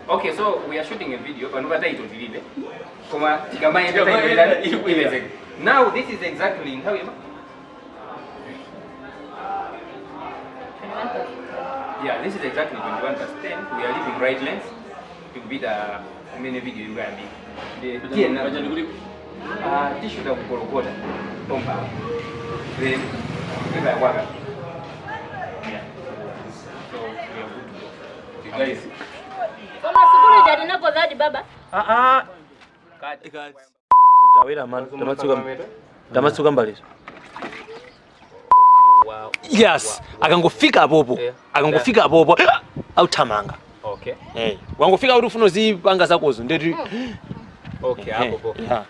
Okay, so we are shooting a video. Now this is exactly in how you. Yeah, this is exactly 21%. We are leaving right length to be the mini video you can be. The tissue that we call water. Then give a water. Yeah. So we are good to go. Guys. Baba. Tawira man, tamatsuka mbalizo. Wow. Yes, akangofika hapo. Akangofika hapo autamanga. Okay. Wangofika urufuna zipanga zakozo ndeti. Okay, hapo. Yeah.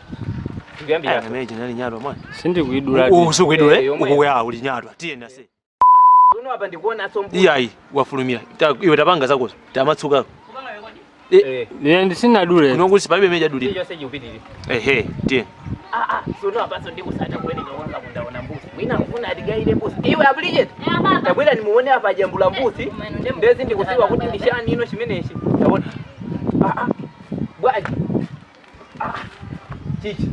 Tuambia meje nali nyadwa mwana. Sindi kuidura. Uso kuidura uko ya uli nyadwa. Tiena se. Uno hapa ndikuona sombu. Iya wafulumira. Iwe tapanga zakozo. Tamatsuka. Ndi sina dule. Unongusi babe meja dule. Iyo seje upitiri. Tiena. Sono abaso ndikusata kueleka wanga kundaona mbuzi. Mwina mfuna adigaile mbuzi. Iwe abulije. Tabwela nimuone hapa jambula mbuzi. Ndezi ndikusiwa kuti ndishani ino chimeneshi. Tabona. Bwaji. Chichi.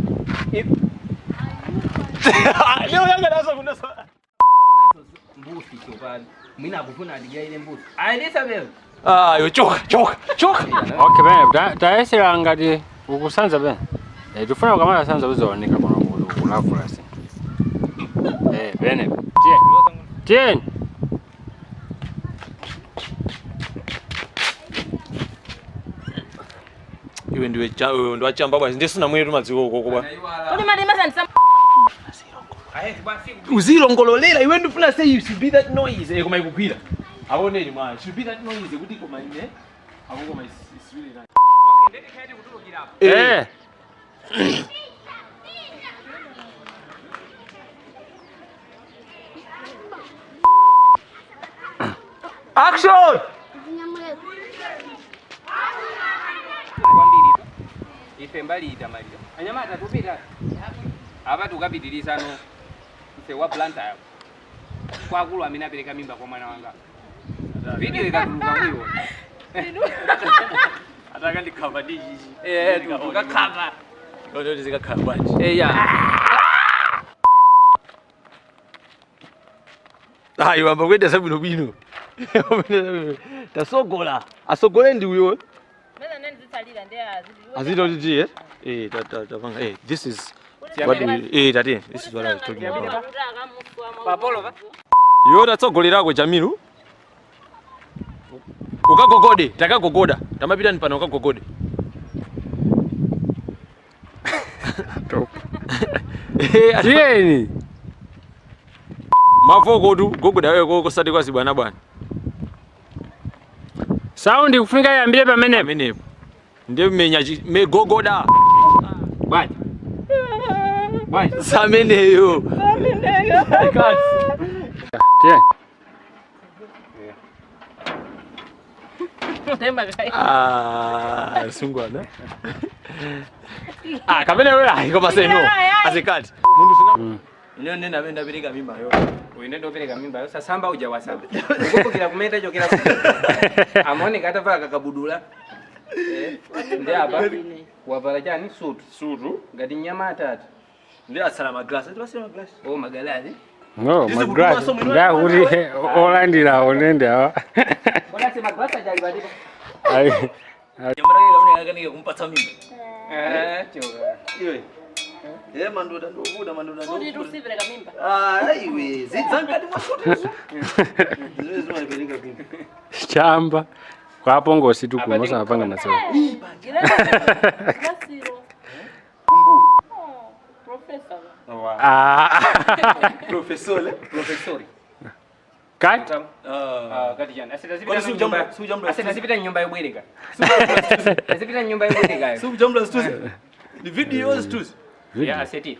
Leo yanga nazo kundaso. Mbuzi chopani. Mwina kufuna adigaile mbuzi. Ailisa belo. Yo choka. Okay bene, taesera ngati ukusanza bene. Tufuna kamera sanza uzooneka kwa ulafura si. Bene. Tien. Iwe ndiwe ndo achamba bwa ndisuna mweru madziko koko bwa. Kodi madema sanisa. Uzilongololela iwe ndifuna say you should be that noise koma ikugwira. Aboneni mwana, should be that noise kuti koma ine. Akoko koma is really nice. Okay, ndeti kaidi kutulukira hapo. Action! Kwambiri ife mbali itamalira. Anyamata tupita. Aba tukapitiriza no. Ife wa planta yako. Kwa kulu amina peleka mimba kwa mwana wanga. Video ikatuluka mwiwo. Ataka ndikava diji. Tukakava. Ndio zikakava nje. Hayi wamba kwenda sabino bino. Tasogola. Asogole ndi uyo. Meza nani zitalira ndia Azito diji tapanga. This is what tati. This is what I was talking about. Papolo va? Yo tatsogolera Jamilu. Ukagogode, takagogoda. Tamapita ni pano ukagogode. Top. Tieni. Mafoko tu gogoda wewe kusati kwasi bwana. Sound kufunga yambire pamene. Ndiye menya me gogoda. Bwaji. Sameneyo. Tieni. Sungwana. Kamene wewe koma seno. Asikati. Mundu sina. Leo nenda benda peleka mimba yo. Uinendo peleka mimba yo sasamba hujawasaba. Ukukira kumeta chokera. Amone katava kakabudula. Ndio hapa. Wavala jani sutu. Ngati nyama atatu. Ndio asala maglasi. Tubasema maglasi. Magalazi. No, maglasi. Nda kuti olandira onende awa. Bona sema maglasi ajali badika. Nyamara ile unakaniga kumpata mimba. Iwe. Mandota ndovuda mandota. Kodi tusivere kamimba. Iwe, zitsangati masuti. Zizo zimapeleka mimba. Chamba. Kwa pongo situ kumosa napanga na sawa. Kasiro. Professor. Professori. Kat? Kati jana. Asita zipita nyumba yobwereka. Zipita nyumba yobwereka. Subjambla stuzi. Ni video stuzi. Ya aseti.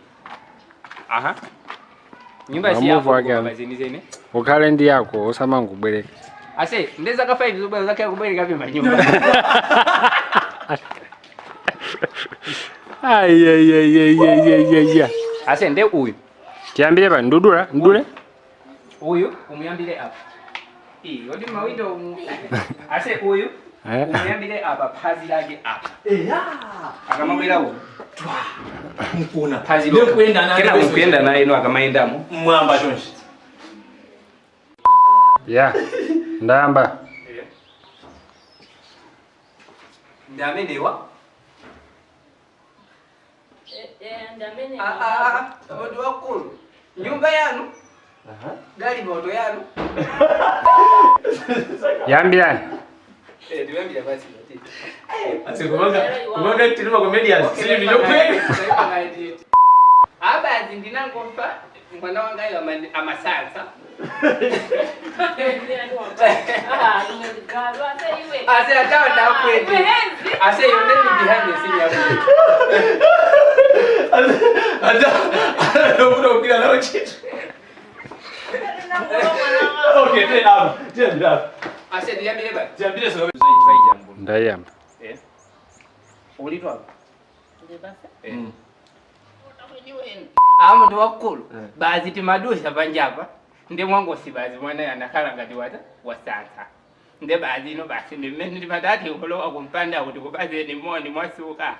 Nyumba si yako kwa zeni. Ukale ndi yako osama ngubwereka. Ase ndeza ka 5 zoba zake kubwereka pima nyumba. Ay. Ase nde uyu. Kiambire ba ndule. Uyu umuyambire hapa. Odi mawindo. Ase uyu Umuyambire apa phazi lake apa. Akamabwera uko. Mpuna. Phazi lake. Kena mukuyenda naye no akamayendamo. Mwamba chonchi. Ya. Ndayamba. Ndamenewa. Ndamene. Abantu bakulu. Nyumba yanu. Gari moto yanu. Yambirani. Ndiwambira basi. Kumanga tinuma comedians. Sili vinyokweli. Abazi ndinangomfa mwana wanga ila amasalsa. Ase atawa ndakwete. Ase yonde ni behind the scene yakwete. Anda no ukila nao chitu. Okay, tena. Ase ndiyambire ba. Tiambile so Ndayamba. Ulitwa. Muntu wakulu bazi timadusha panjapa ndi mwango sibazi mwana yanakhala ngati wata wasatha ndi bazi ino basi ndimene ndi matati ukolowa kumpanda kuti kubaze ni moni mwasuka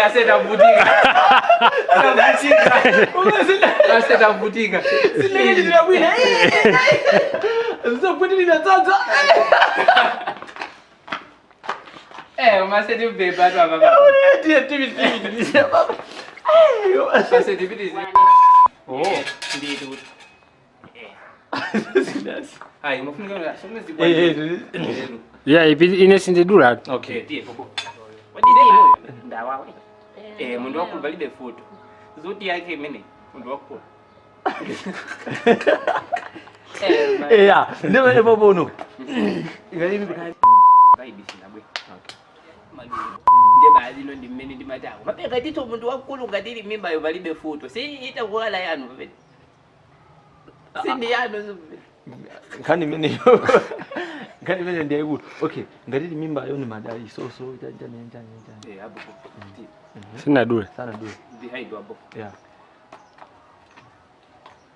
aseta mvutika aseta mvutika Sinenge ndinabwira. Nzokutira tsatsa. Maseti mbeba tu baba. TV. Maseti bidi. Nditu. Ai, mufunga la somwe zibwa. Ya ine sindidula. Okay, tie popo. Wadize ino ndawa. Mundu wakulu balibe foto. Zoti yake Mmene, mundu wakulu. Ya, ndebe bobono. Ngali mbikali. Baibisi nabwe. Ndi baadhi no ndi Mmene ndi matako. Mapeka tito mundu wakulu ngatili mimba yo balibe foto. Si itakuwala yanu bebe. Sindi yanu zube. Kani Mmene. Kani Mmene ndiye good. Okay, ngatili mimba yo ni madai so njani. Hapo. Sina dule. Sana dule. Ndi haido hapo. Yeah.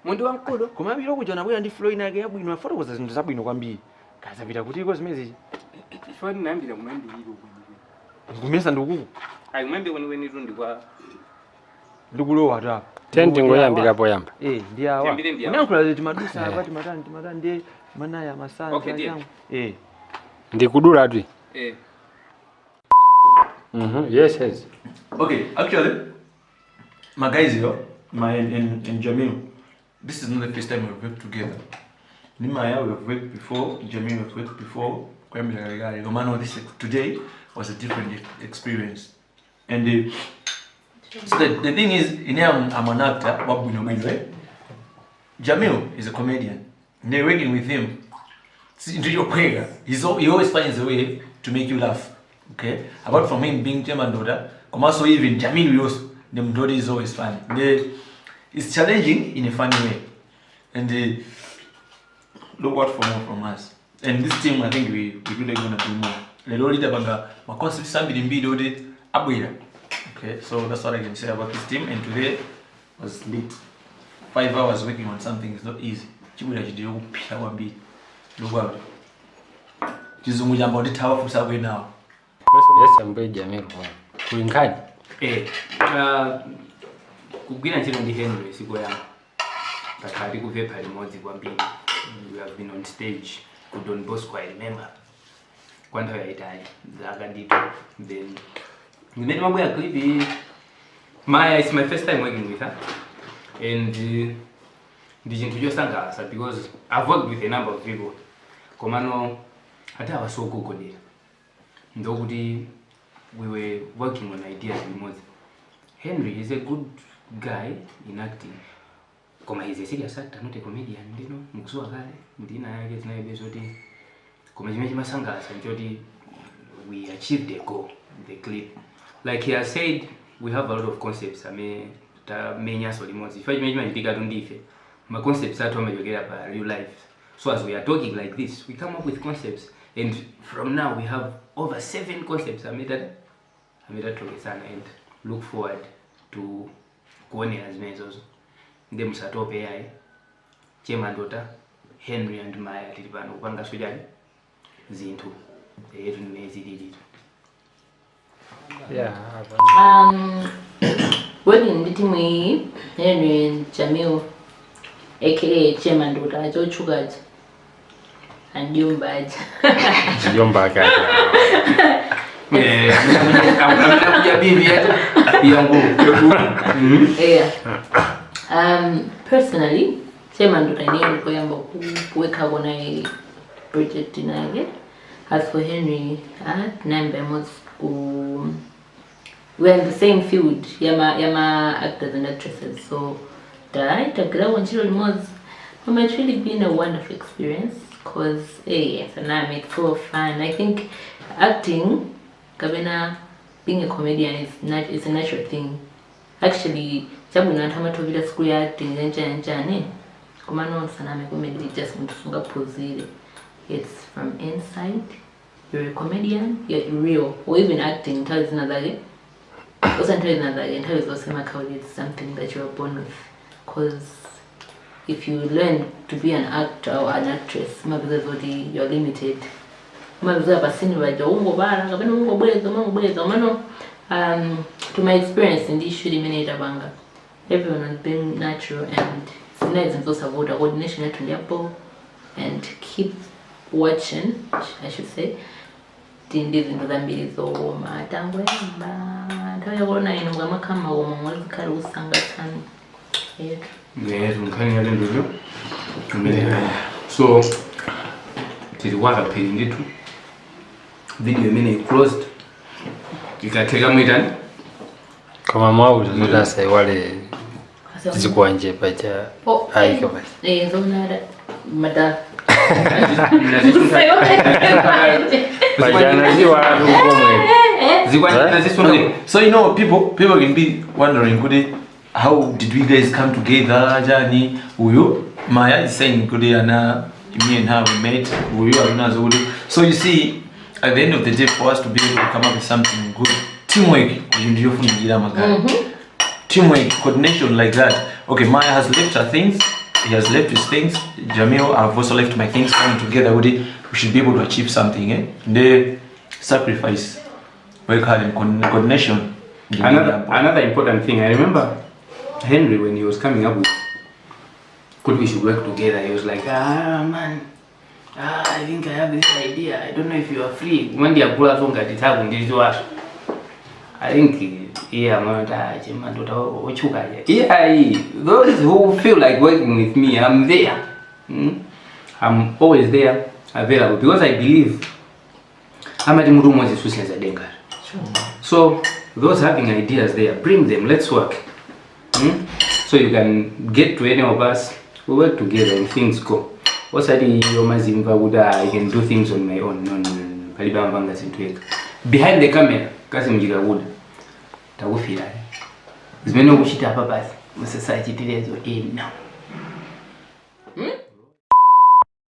Mundu wakulu Kumabiro kujana bwera ndi flow inake yabwino foto koza zinthu zabwino kwambiri. Kaza pita kutiko zimezi. foni nambira mwembi hilo. Ngumesa ndikuku. Ai mwembi weni rundi kwa Ndikulowa ta. Tenti ngoyambira poyamba. Ndi awa. Unankula ziti madusa Yeah. abati matandi manaya masana. Okay, dear. Ndikudula tu. Yes. Okay, actually, my guys here, and Jamil, this is not the first time we've worked together. Nimaya, we've worked before, Jamil, we've worked before. Romano, today was a different experience. And so the thing is, I'm an actor, right? Jamil is a comedian. And they're working with him. He always finds a way to make you laugh. Okay? Apart from him being Waputa Mandota, also even Jamil also, the Mandota is always funny. It's challenging in a funny way. And look out for more from us. And this team, I think we really gonna do more. Lelo lita banga ma concept somebody mbido de abwira. Okay, so that's what I can say about this team. And today was lit. 5 hours working on something is not easy. Chibula chidiyo kupita kwambiri. Look out. Chizungu jambo nditawa fusa kwe now. Yes, ambe Jamil kwa. Kulinkani? Kugwira ntchito ndi Henry siku yangu. Takati kuvepa limodzi kwambiri. We have been on stage ku Don Bosco, I remember. Kwanda ya Italy, zaka dito. Then we made mambo ya clip. It's my first time working with her. And ndijintujosangasa because I've worked with a number of people. Komano hata wasoko there. Ndokuti we were working on ideas with Henry is a good guy in acting. Koma he's a serious actor, not a comedian, you know. Mukuswa kale, ndina yake zinayebezoti. Koma jimeji masangasa njoti we achieved the goal, the clip. Like he has said, we have a lot of concepts. Menya solimozi. If I imagine bigger than different, my concepts are to about real life. So as we are talking like this, we come up with concepts, and from now we have over 7 concepts. I made that and look forward to going as many also. Them start up AI. Mandota, Henry and Maya tilipano kupanga sojali zinthu etu nimezilili. Yeah. Working with me, Henry and Jamil, aka Mandota, Joe Chugaj, and Yumbaj. Yumbaj. Personally, Mandota ni kuyamba kuweka wana project inage. As for Henry, we're in the same field, yama actors and actresses. So it's really been a wonderful experience because yes, and I made full of fun. I think acting, being a comedian is a natural thing. Actually, school acting it's from inside. You're a comedian, you're real, or even acting. It's something that you're born with. Because if you learn to be an actor or an actress, you're limited. To my experience in this shooting, everyone has been natural and nice and those about coordination and keep watching, I should say. Tindi zinto zambiri zoma tangwemba nthawi yakuona ino ngamakama woma mwazikhala usangathani yetu nkhani yale ndudu so tiliwaka phili ndithu video imene closed ikatheka mwitani kama mauzo zodasa iwale zikwanje pacha aika basi nzonara mada So people can be wondering, how did we guys come together? Jani, Uyu, Maya is saying, me and her we met. Uyu, so you see, at the end of the day, for us to be able to come up with something good, teamwork, teamwork, coordination like that. Okay, Maya has left her things. He has left his things. Jamil, I've also left my things. Coming together with it, we should be able to achieve something. The sacrifice, work hard and coordination. Another important thing, I remember Henry when he was coming up with, we should work together. He was like, man, I think I have this idea. I don't know if you are free. When they are I think those who feel like working with me, I'm there. I'm always there, available, because I believe so those having ideas there, bring them, let's work. So you can get to any of us, we work together and things go. I can do things on my own. No. Behind the camera, wood. Zimene ukuchita hapa basi, msasa achitilezo now.